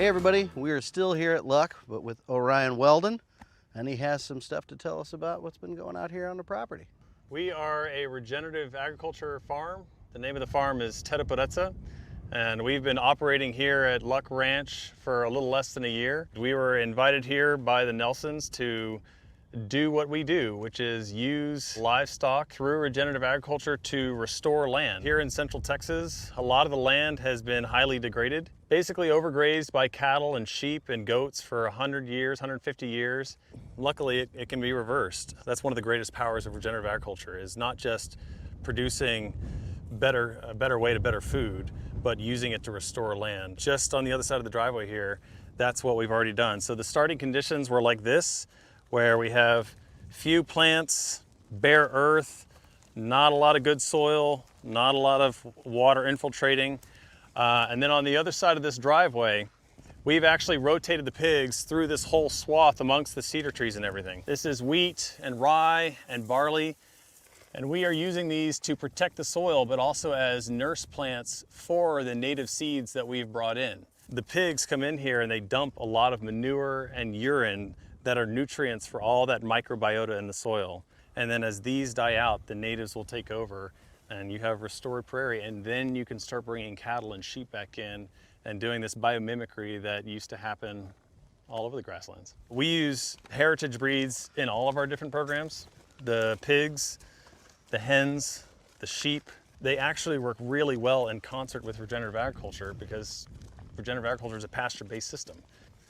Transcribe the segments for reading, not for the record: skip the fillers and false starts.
everybody, we are still here at Luck, but with Orion Weldon, and he has some stuff to tell us about what's been going out here on the property. We are a regenerative agriculture farm. The name of the farm is Teraporeza, and we've been operating here at Luck Ranch for a little less than a year. We were invited here by the Nelsons to do what we do, which is use livestock through regenerative agriculture to restore land. Here in Central Texas, a lot of the land has been highly degraded, basically overgrazed by cattle and sheep and goats for 100 years, 150 years. Luckily, it can be reversed. That's one of the greatest powers of regenerative agriculture, is not just producing a better way to better food, but using it to restore land. Just on the other side of the driveway here, that's what we've already done. So the starting conditions were like this, where we have few plants, bare earth, not a lot of good soil, not a lot of water infiltrating. And then on the other side of this driveway, we've actually rotated the pigs through this whole swath amongst the cedar trees and everything. This is wheat and rye and barley, and we are using these to protect the soil, but also as nurse plants for the native seeds that we've brought in. The pigs come in here and they dump a lot of manure and urine that are nutrients for all that microbiota in the soil. And then as these die out, the natives will take over and you have restored prairie, and then you can start bringing cattle and sheep back in and doing this biomimicry that used to happen all over the grasslands. We use heritage breeds in all of our different programs. The pigs, the hens, the sheep, they actually work really well in concert with regenerative agriculture because regenerative agriculture is a pasture-based system.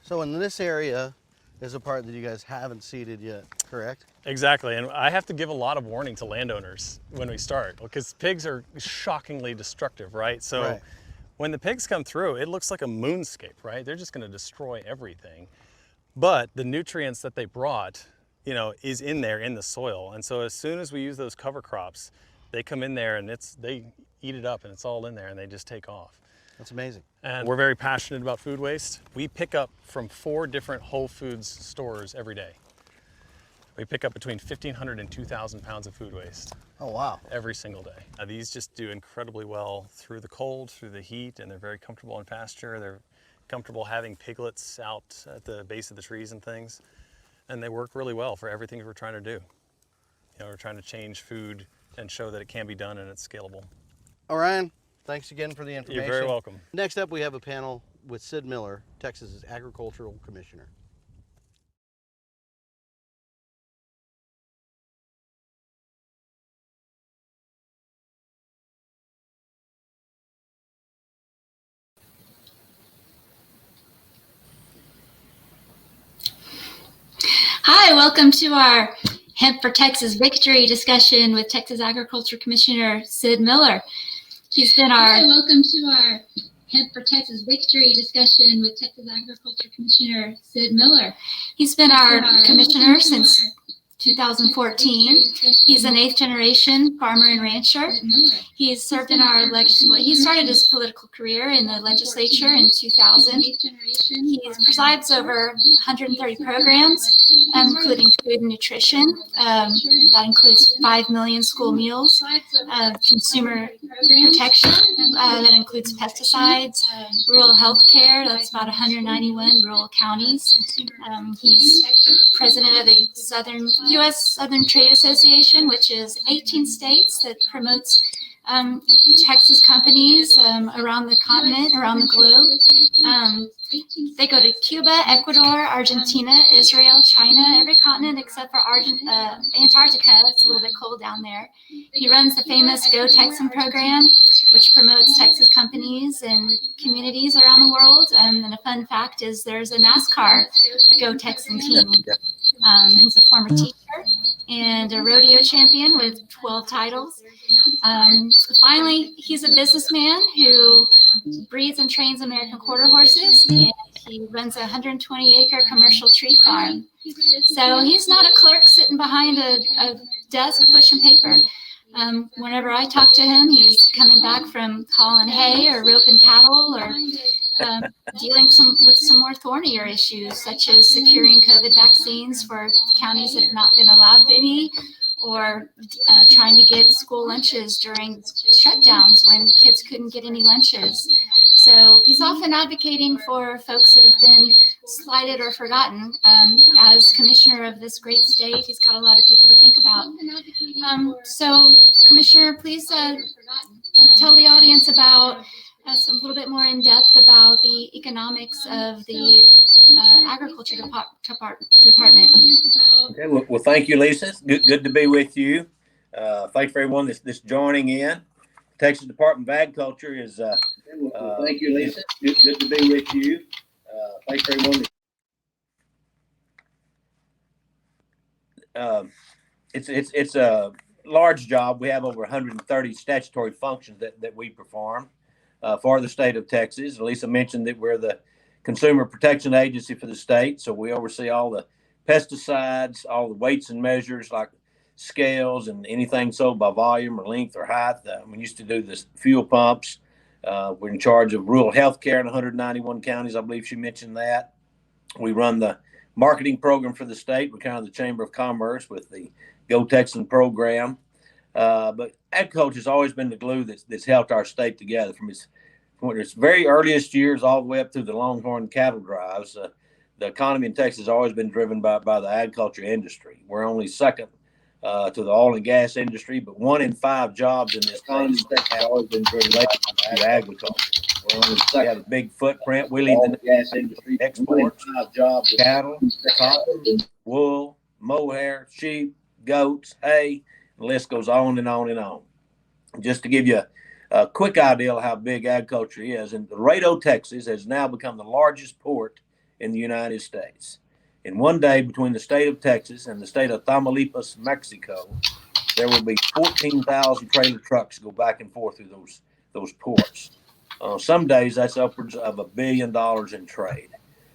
So in this area is a part that you guys haven't seeded yet, correct? Exactly, and I have to give a lot of warning to landowners when we start, because pigs are shockingly destructive, right? So when the pigs come through, it looks like a moonscape, right? They're just gonna destroy everything. But the nutrients that they brought, is in there in the soil. And so as soon as we use those cover crops, they come in there and they eat it up and it's all in there and they just take off. That's amazing. And we're very passionate about food waste. We pick up from 4 different Whole Foods stores every day. We pick up between 1,500 and 2,000 pounds of food waste. Oh, wow. Every single day. These just do incredibly well through the cold, through the heat, and they're very comfortable in pasture. They're comfortable having piglets out at the base of the trees and things. And they work really well for everything we're trying to do. We're trying to change food and show that it can be done and it's scalable. Orion, thanks again for the information. You're very welcome. Next up, we have a panel with Sid Miller, Texas's Agricultural Commissioner. Hi, welcome to our Hemp for Texas Victory discussion with Texas Agriculture Commissioner Sid Miller. He's been our Hemp for Texas Victory discussion with Texas Agriculture Commissioner Sid Miller. He's been our commissioner since 2014. He's an 8th generation farmer and rancher. He's served in our he started his political career in the legislature in 2000. He presides over 130 programs, including food and nutrition. That includes 5 million school meals, consumer protection, that includes pesticides, rural health care, that's about 191 rural counties. He's president of the U.S. Southern Trade Association, which is 18 states that promotes Texas companies around the continent, around the globe. They go to Cuba, Ecuador, Argentina, Israel, China, every continent except for Antarctica. It's a little bit cold down there. He runs the famous Go Texan program, which promotes Texas companies and communities around the world. And a fun fact is there's a NASCAR Go Texan team. He's a former teacher and a rodeo champion with 12 titles. Finally, he's a businessman who breeds and trains American quarter horses, and he runs a 120-acre commercial tree farm. So he's not a clerk sitting behind a desk pushing paper. Whenever I talk to him, he's coming back from hauling hay or roping cattle or dealing with some more thornier issues, such as securing COVID vaccines for counties that have not been allowed any, or trying to get school lunches during shutdowns when kids couldn't get any lunches. So he's often advocating for folks that have been slighted or forgotten. As commissioner of this great state, he's got a lot of people to think about. So, Commissioner, please tell the audience about a little bit more in depth about the economics of the agriculture department. Okay, well, thank you, Lisa. It's good to be with you. Thanks for everyone that's joining in. Texas Department of Agriculture is. Thank you, Lisa. Good to be with you. Thanks for everyone. It's a large job. We have over 130 statutory functions that we perform for the state of Texas. Lisa mentioned that we're the Consumer Protection Agency for the state, so we oversee all the pesticides, all the weights and measures like scales and anything sold by volume or length or height. We used to do the fuel pumps. We're in charge of rural health care in 191 counties. I believe she mentioned that. We run the marketing program for the state. We're kind of the Chamber of Commerce with the Go Texan program. But agriculture has always been the glue that's helped our state together from its very earliest years all the way up through the Longhorn cattle drives. The economy in Texas has always been driven by the agriculture industry. We're only second to the oil and gas industry, but 1 in 5 jobs in this economy have always been related to agriculture. We have a big footprint. We lead the gas industry, exports, jobs, cattle, cotton, wool, mohair, sheep, goats, hay. The list goes on and on and on. Just to give you a quick idea of how big agriculture is, and Laredo, Texas has now become the largest port in the United States. In one day between the state of Texas and the state of Tamaulipas, Mexico, there will be 14,000 trailer trucks go back and forth through those ports. Some days that's upwards of $1 billion in trade.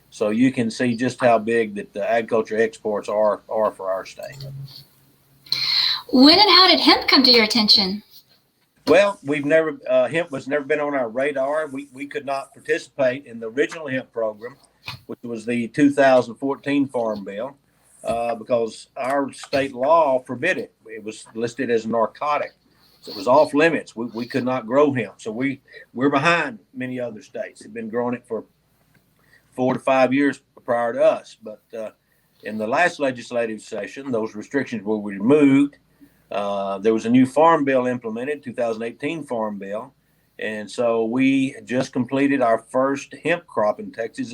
So you can see just how big that the agriculture exports are for our state. When and how did hemp come to your attention? Well, hemp was never been on our radar. We could not participate in the original hemp program, which was the 2014 Farm Bill, because our state law forbid it. It was listed as a narcotic, so it was off limits. We could not grow hemp, so we're behind many other states. They've been growing it for 4 to 5 years prior to us. But in the last legislative session, those restrictions were removed. There was a new farm bill implemented, 2018 Farm Bill. And so we just completed our first hemp crop in Texas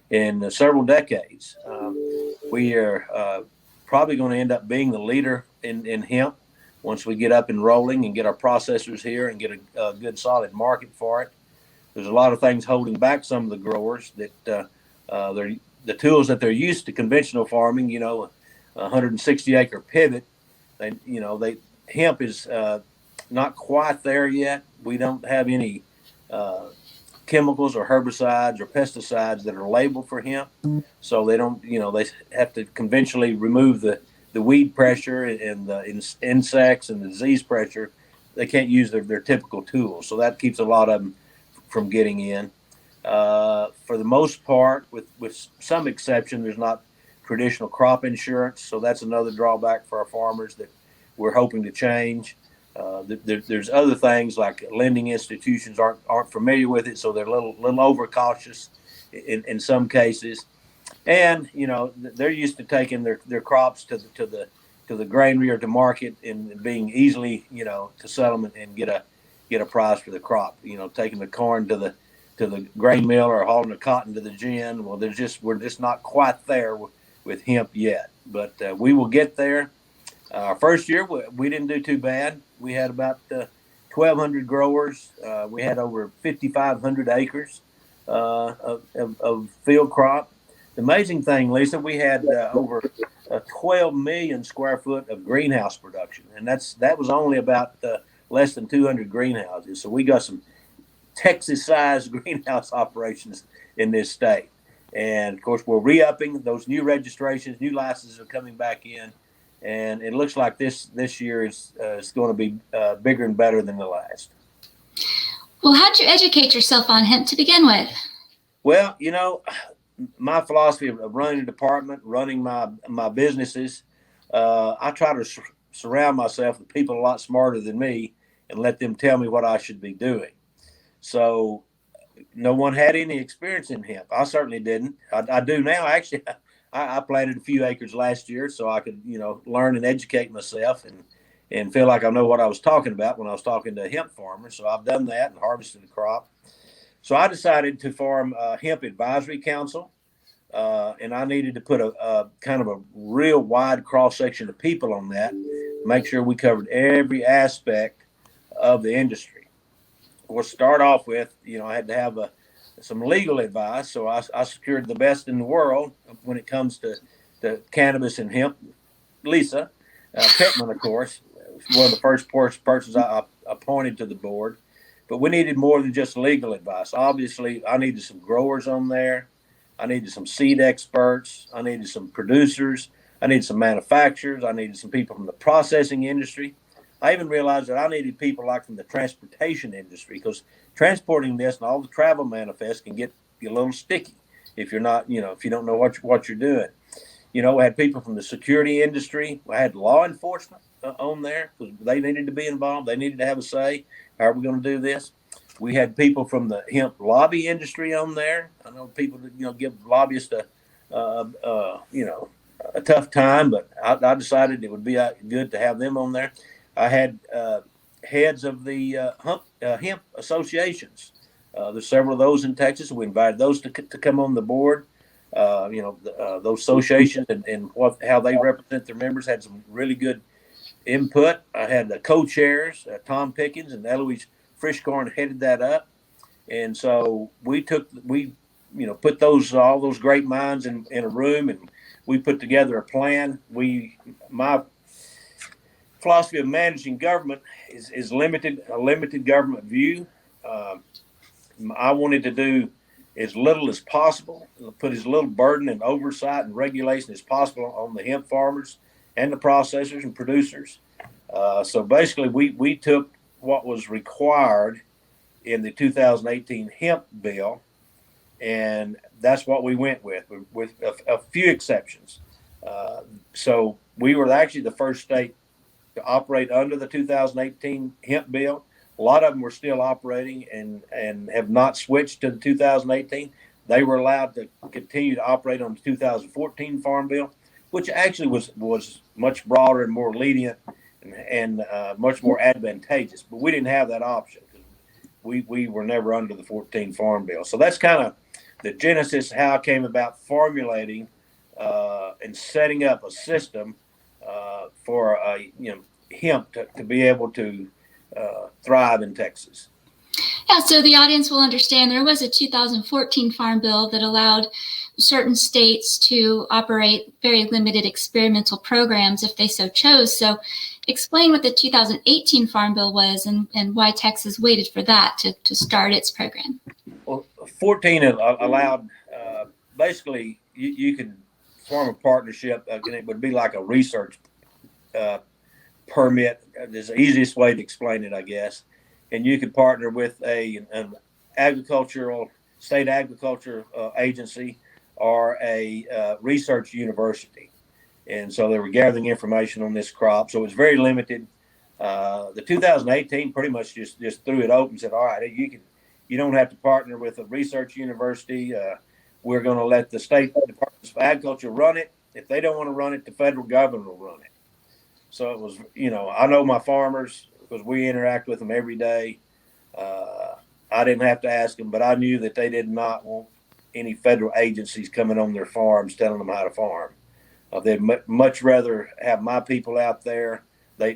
in several decades. We are probably going to end up being the leader in hemp once we get up and rolling and get our processors here and get a good solid market for it. There's a lot of things holding back some of the growers that the tools that they're used to conventional farming, a 160 acre pivot. Hemp is not quite there yet. We don't have any chemicals or herbicides or pesticides that are labeled for hemp. So they don't, they have to conventionally remove the weed pressure and the insects and the disease pressure. They can't use their typical tools. So that keeps a lot of them from getting in. For the most part, with some exception, there's not traditional crop insurance. So that's another drawback for our farmers that we're hoping to change. There's other things like lending institutions aren't familiar with it, so they're a little overcautious in some cases. And they're used to taking their crops to the granary or to market and being easily to sell them and get a price for the crop. Taking the corn to the grain mill or hauling the cotton to the gin. Well, we're just not quite there with hemp yet, but we will get there. Our first year, we didn't do too bad. We had about 1,200 growers. We had over 5,500 acres of field crop. The amazing thing, Lisa, we had over 12 million square foot of greenhouse production, and that was only about less than 200 greenhouses. So we got some Texas-sized greenhouse operations in this state. And, of course, we're re-upping those new registrations, new licenses are coming back in. And it looks like this year is going to be bigger and better than the last. Well, how'd you educate yourself on hemp to begin with? Well, my philosophy of running a department, running my businesses, I try to surround myself with people a lot smarter than me and let them tell me what I should be doing. So no one had any experience in hemp. I certainly didn't. I do now. Actually, I planted a few acres last year so I could, learn and educate myself and feel like I know what I was talking about when I was talking to hemp farmers. So I've done that and harvested the crop. So I decided to form a hemp advisory council. And I needed to put a kind of a real wide cross section of people on that, make sure we covered every aspect of the industry. We'll start off with, I had to have some legal advice. So I secured the best in the world when it comes to cannabis and hemp. Lisa Pittman, of course, was one of the first persons I appointed to the board. But we needed more than just legal advice. Obviously, I needed some growers on there. I needed some seed experts. I needed some producers. I needed some manufacturers. I needed some people from the processing industry. I even realized that I needed people like from the transportation industry, because transporting this and all the travel manifests can get you a little sticky if you're not, if you don't know what you're doing. We had people from the security industry. I had law enforcement on there because they needed to be involved. They needed to have a say. How are we going to do this? We had people from the hemp lobby industry on there. I know people that, give lobbyists a tough time, but I decided it would be good to have them on there. I had heads of the hemp associations. There's several of those in Texas. We invited those to come on the board. Those associations and how they represent their members had some really good input. I had the co-chairs, Tom Pickens and Eloise Frischkorn headed that up. And so we put all those great minds in a room, and we put together a plan. My philosophy of managing government is a limited government view. I wanted to do as little as possible, put as little burden and oversight and regulation as possible on the hemp farmers and the processors and producers. So basically, we took what was required in the 2018 hemp bill, and that's what we went with a few exceptions. So we were actually the first state to operate under the 2018 hemp bill. A lot of them were still operating and have not switched to the 2018. They were allowed to continue to operate on the 2014 Farm Bill, which actually was much broader and more lenient and much more advantageous. But we didn't have that option because we were never under the 14 Farm Bill. So that's kind of the genesis, how I came about formulating and setting up a system for hemp to be able to thrive in Texas. Yeah, so the audience will understand there was a 2014 Farm Bill that allowed certain states to operate very limited experimental programs if they so chose. So explain what the 2018 Farm Bill was and why Texas waited for that to start its program. Well, 14 allowed, basically, you could form a partnership, and it would be like a research permit. Is the easiest way to explain it, I guess. And you could partner with an state agriculture agency or a research university. And so they were gathering information on this crop. So it was very limited. The 2018 pretty much just threw it open and said, all right, you don't have to partner with a research university. We're going to let the state departments of agriculture run it. If they don't want to run it, the federal government will run it. So it was, I know my farmers because we interact with them every day. I didn't have to ask them, but I knew that they did not want any federal agencies coming on their farms telling them how to farm. They'd much rather have my people out there.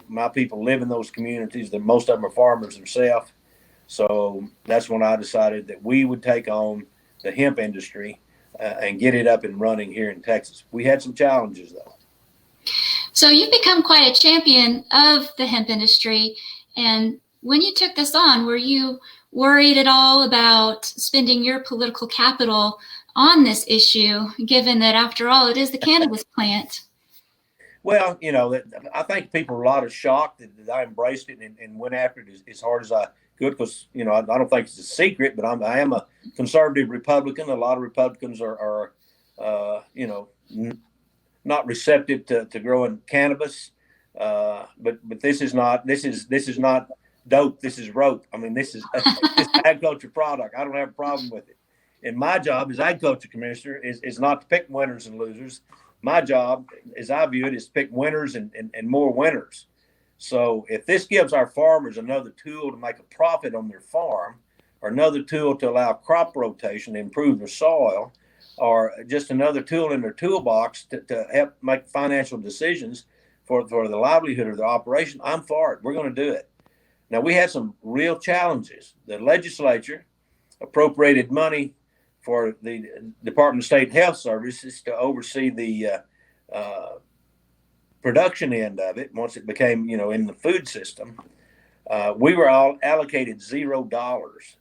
My people live in those communities. That most of them are farmers themselves. So that's when I decided that we would take on the hemp industry and get it up and running here in Texas. We had some challenges, though. So you've become quite a champion of the hemp industry. And when you took this on, were you worried at all about spending your political capital on this issue, given that, after all, it is the cannabis plant? Well, I think people were a lot of shocked that I embraced it and went after it as hard as I could because, I don't think it's a secret, but I am a conservative Republican. A lot of Republicans are not receptive to growing cannabis. But this is not dope. This is rope. I mean, this is agriculture product. I don't have a problem with it. And my job as agriculture commissioner is not to pick winners and losers. My job, as I view it, is to pick winners and more winners. So if this gives our farmers another tool to make a profit on their farm, or another tool to allow crop rotation to improve their soil, or just another tool in their toolbox to help make financial decisions for the livelihood of the operation, I'm for it. We're going to do it. Now, we had some real challenges. The legislature appropriated money for the Department of State Health Services to oversee the production end of it. Once it became, in the food system, we were all allocated $0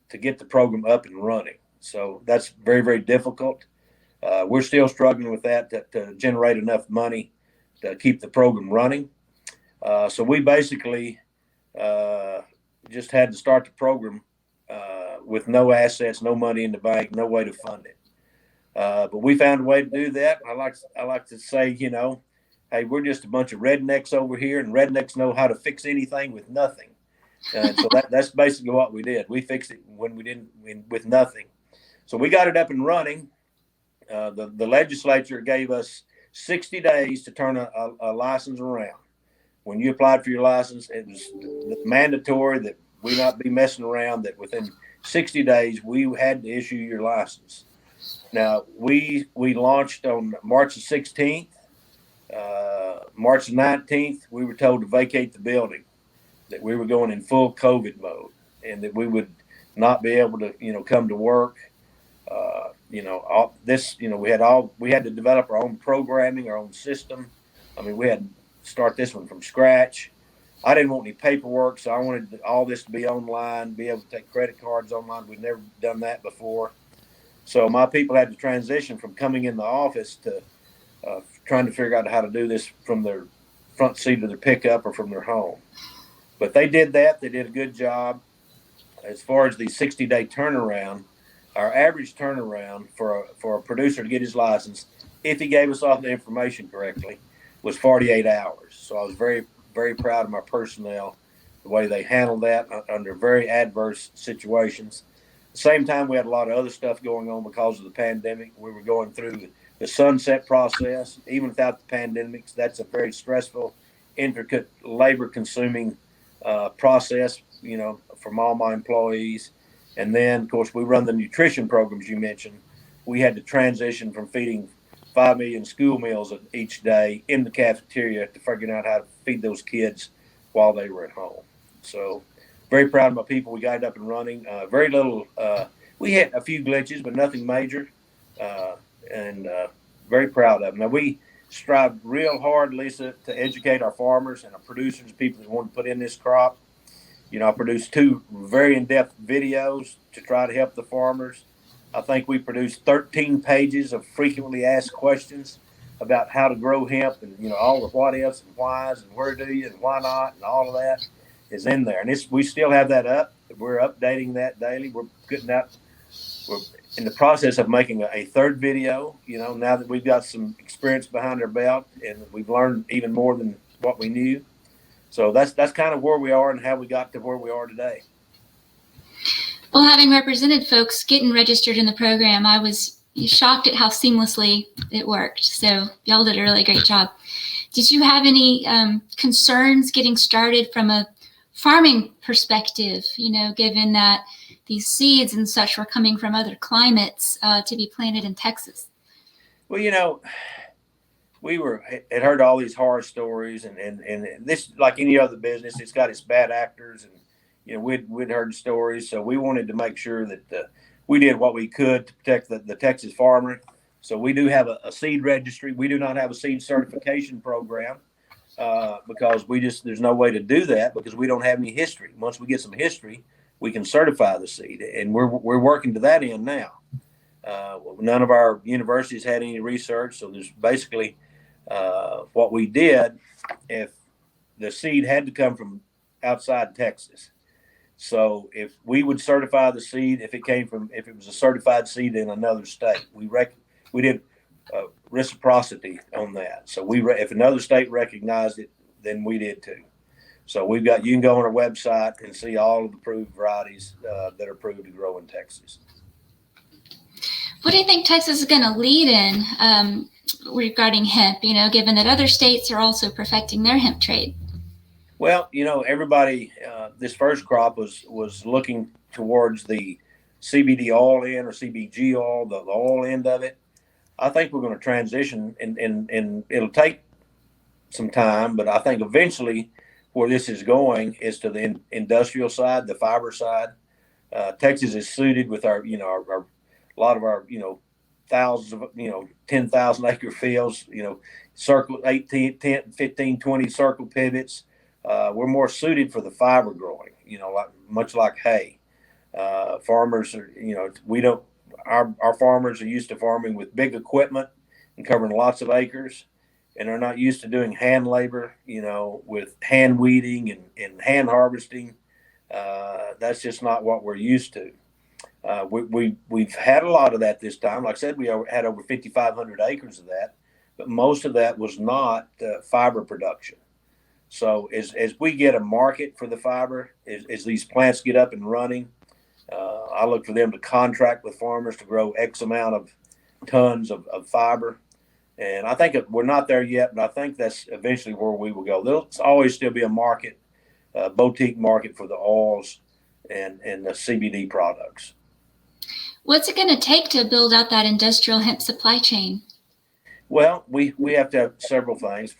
to get the program up and running. So that's very, very difficult. We're still struggling with that to generate enough money to keep the program running. So we basically just had to start the program with no assets, no money in the bank, no way to fund it. But we found a way to do that. I like to say, hey, we're just a bunch of rednecks over here, and rednecks know how to fix anything with nothing. And so that's basically what we did. We fixed it with nothing. So we got it up and running. The legislature gave us 60 days to turn a license around. When you applied for your license, it was mandatory that we not be messing around, that within 60 days we had to issue your license. Now, we launched on March the 16th. March the 19th, we were told to vacate the building, that we were going in full COVID mode, and that we would not be able to, come to work. We had to develop our own programming, our own system. I mean, we had to start this one from scratch. I didn't want any paperwork, so I wanted all this to be online, be able to take credit cards online. We'd never done that before. So my people had to transition from coming in the office to trying to figure out how to do this from their front seat of their pickup or from their home. But they did that. They did a good job. As far as the 60-day turnaround, our average turnaround for a producer to get his license, if he gave us all the information correctly, was 48 hours. So I was very, very proud of my personnel, the way they handled that under very adverse situations. At the same time, we had a lot of other stuff going on because of the pandemic. We were going through the sunset process. Even without the pandemic, that's a very stressful, intricate, labor-consuming process, from all my employees. And then, of course, we run the nutrition programs you mentioned. We had to transition from feeding 5 million school meals each day in the cafeteria to figuring out how to feed those kids while they were at home. So very proud of my people. We got it up and running. Very little, we had a few glitches, but nothing major. And very proud of them. Now, we strive real hard, Lisa, to educate our farmers and our producers, people that want to put in this crop. I produced 2 very in-depth videos to try to help the farmers. I think we produced 13 pages of frequently asked questions about how to grow hemp, and all the what ifs and whys and where do you and why not and all of that is in there. And we still have that up. We're updating that daily. We're in the process of making a 3rd video, now that we've got some experience behind our belt and we've learned even more than what we knew. So that's kind of where we are and how we got to where we are today. Well, having represented folks getting registered in the program, I was shocked at how seamlessly it worked. So y'all did a really great job. Did you have any concerns getting started from a farming perspective, given that these seeds and such were coming from other climates to be planted in Texas? Well, we had heard all these horror stories, and this, like any other business, it's got its bad actors, and we'd heard stories. So we wanted to make sure that we did what we could to protect the Texas farmer. So we do have a seed registry. We do not have a seed certification program because there's no way to do that because we don't have any history. Once we get some history, we can certify the seed, and we're working to that end now. None of our universities had any research, so there's basically what we did. If the seed had to come from outside Texas, so if we would certify the seed, if it was a certified seed in another state, we did reciprocity on that. So if another state recognized it, than we did too. So you can go on our website and see all of the approved varieties that are approved to grow in Texas. What do you think Texas is going to lead in regarding hemp, given that other states are also perfecting their hemp trade? Well, everybody, this first crop was looking towards the CBD oil end or CBG oil, the oil end of it. I think we're going to transition, and it'll take some time, but I think eventually where this is going is to the industrial side, the fiber side. Texas is suited with our a lot of our, thousands of, 10,000 acre fields, circle 18, 10, 15, 20 circle pivots. We're more suited for the fiber growing, much like hay. Farmers are, our farmers are used to farming with big equipment and covering lots of acres, and are not used to doing hand labor, with hand weeding and hand harvesting. That's just not what we're used to. We've had a lot of that this time. Like I said, we had over 5,500 acres of that, but most of that was not fiber production. So as we get a market for the fiber, as these plants get up and running, I look for them to contract with farmers to grow X amount of tons of fiber. And I think we're not there yet, but I think that's eventually where we will go. There'll always still be a market, boutique market for the oils and the CBD products. What's it going to take to build out that industrial hemp supply chain? Well, we have to have several things.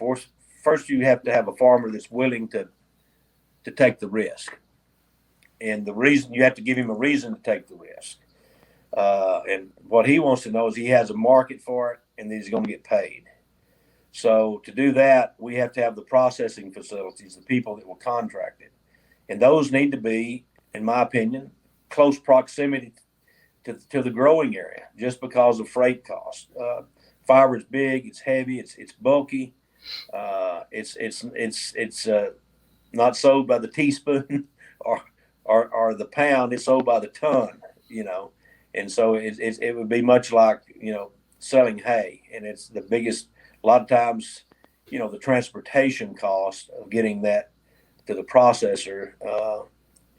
First, you have to have a farmer that's willing to take the risk. And the reason, you have to give him a reason to take the risk. And what he wants to know is he has a market for it and that he's going to get paid. So to do that, we have to have the processing facilities, the people that will contract it. And those need to be, in my opinion, close proximity to the growing area, just because of freight costs. Fiber is big, it's heavy, it's bulky. It's not sold by the teaspoon or the pound. It's sold by the ton, and so it would be much like, selling hay, and it's the biggest, a lot of times, the transportation cost of getting that to the processor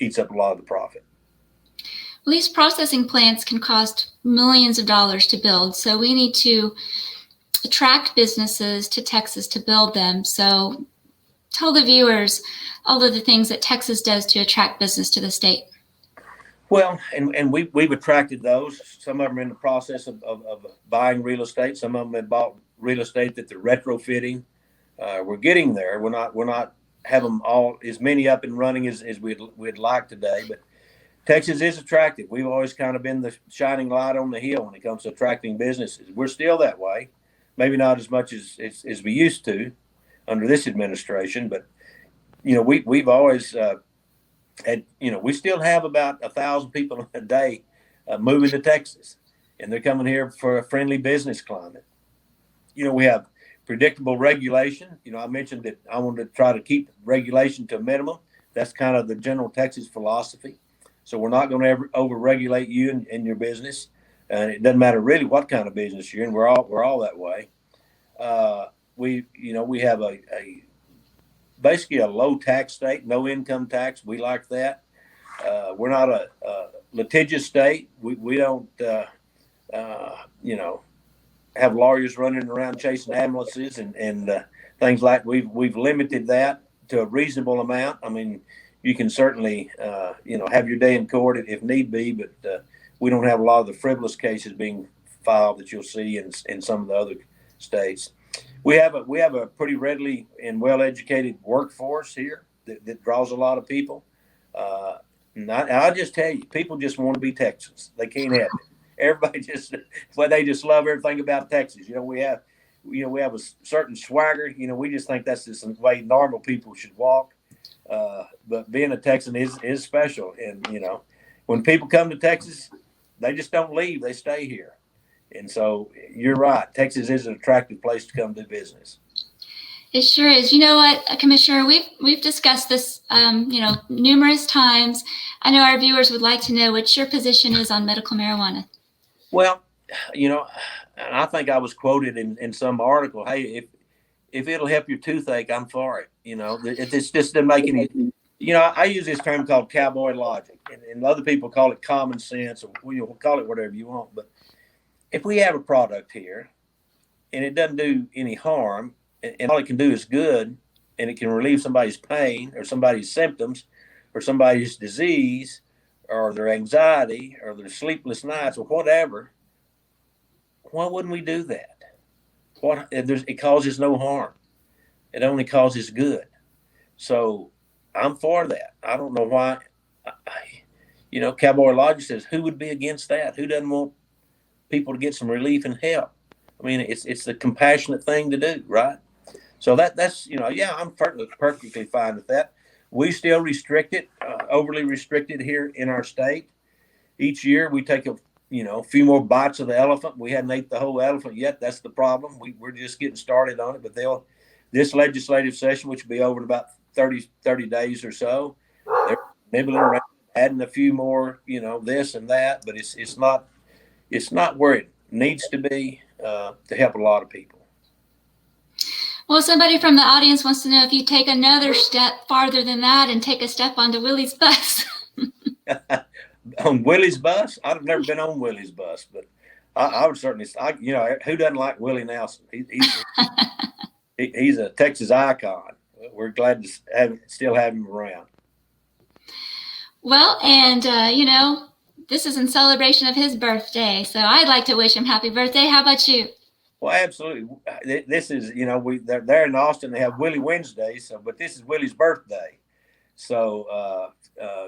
eats up a lot of the profit. Well, these processing plants can cost millions of dollars to build, so we need to attract businesses to Texas to build them. So tell the viewers all of the things that Texas does to attract business to the state. Well, and we've attracted those. Some of them are in the process of buying real estate. Some of them have bought real estate that they're retrofitting. We're getting there. We're not have them all as many up and running as we'd like today, but Texas is attractive. We've always kind of been the shining light on the hill when it comes to attracting businesses. We're still that way. Maybe not as much as we used to under this administration, but we've always had, we still have about 1,000 people a day moving to Texas, and they're coming here for a friendly business climate. We have predictable regulation. I mentioned that I wanted to try to keep regulation to a minimum. That's kind of the general Texas philosophy. So we're not going to ever over-regulate you and your business, and it doesn't matter really what kind of business you're in. We're all that way. We have basically a low tax state, no income tax. We like that. We're not a litigious state. We don't have lawyers running around chasing ambulances and things like. We've limited that to a reasonable amount. I mean, you can certainly have your day in court if need be, but we don't have a lot of the frivolous cases being filed that you'll see in some of the other states. We have a pretty readily and well-educated workforce here that draws a lot of people. And I'll just tell you, people just want to be Texans. They can't help it. Everybody they just love everything about Texas. We have a certain swagger. We just think that's just the way normal people should walk. But being a Texan is special. And, when people come to Texas, they just don't leave. They stay here. And so you're right. Texas is an attractive place to come do business. It sure is. You know what, Commissioner, we've discussed this, numerous times. I know our viewers would like to know what your position is on medical marijuana. Well, and I think I was quoted in some article, hey, if it'll help your toothache, I'm for it. You know, it just doesn't make any. You know, I use this term called cowboy logic, and other people call it common sense, or you'll call it whatever you want. But if we have a product here and it doesn't do any harm, and all it can do is good, and it can relieve somebody's pain or somebody's symptoms or somebody's disease or their anxiety or their sleepless nights or whatever, why wouldn't we do that? It causes no harm. It only causes good. So I'm for that. I don't know why. You know, Cowboy Logic says, who would be against that? Who doesn't want people to get some relief and help? I mean, it's the compassionate thing to do, right? So that's, you know, yeah, I'm perfectly fine with that. We still restrict it, overly restricted here in our state. Each year we take a few more bites of the elephant. We hadn't ate the whole elephant yet. That's the problem. We're just getting started on it, but this legislative session, which will be over in about 30 days or so, they're nibbling around, adding a few more, this and that, but it's not where it needs to be to help a lot of people. Well, somebody from the audience wants to know if you take another step farther than that and take a step onto Willie's bus. On Willie's bus? I've never been on Willie's bus, but I would certainly, who doesn't like Willie Nelson? He's a Texas icon. We're glad to still have him around. Well, and, this is in celebration of his birthday, so I'd like to wish him happy birthday. How about you? Well, absolutely. This is, they're in Austin. They have Willie Wednesday, but this is Willie's birthday. So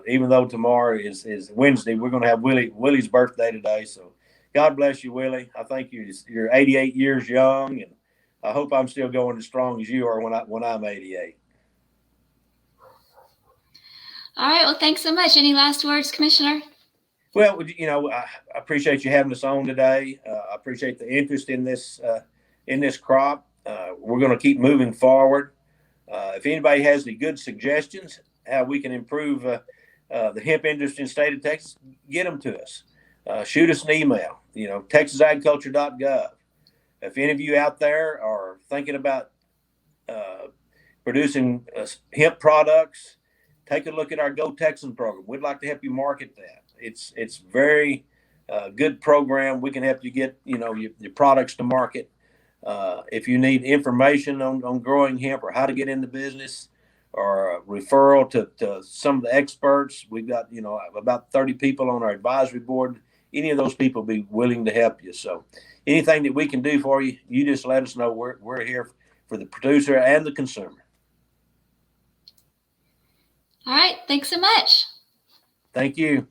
even though tomorrow is Wednesday, we're going to have Willie's birthday today. So God bless you, Willie. I think you're 88 years young, and I hope I'm still going as strong as you are when I'm 88. All right. Well, thanks so much. Any last words, Commissioner? Well, I appreciate you having us on today. I appreciate the interest in this crop. We're going to keep moving forward. If anybody has any good suggestions how we can improve the hemp industry in the state of Texas, get them to us. Shoot us an email, texasagriculture.gov. If any of you out there are thinking about producing hemp products, take a look at our Go Texan program. We'd like to help you market that. It's very good program. We can help you get your products to market. If you need information on growing hemp or how to get into business, or a referral to some of the experts, we've got about 30 people on our advisory board. Any of those people will be willing to help you. So anything that we can do for you, you just let us know. We're here for the producer and the consumer. All right. Thanks so much. Thank you.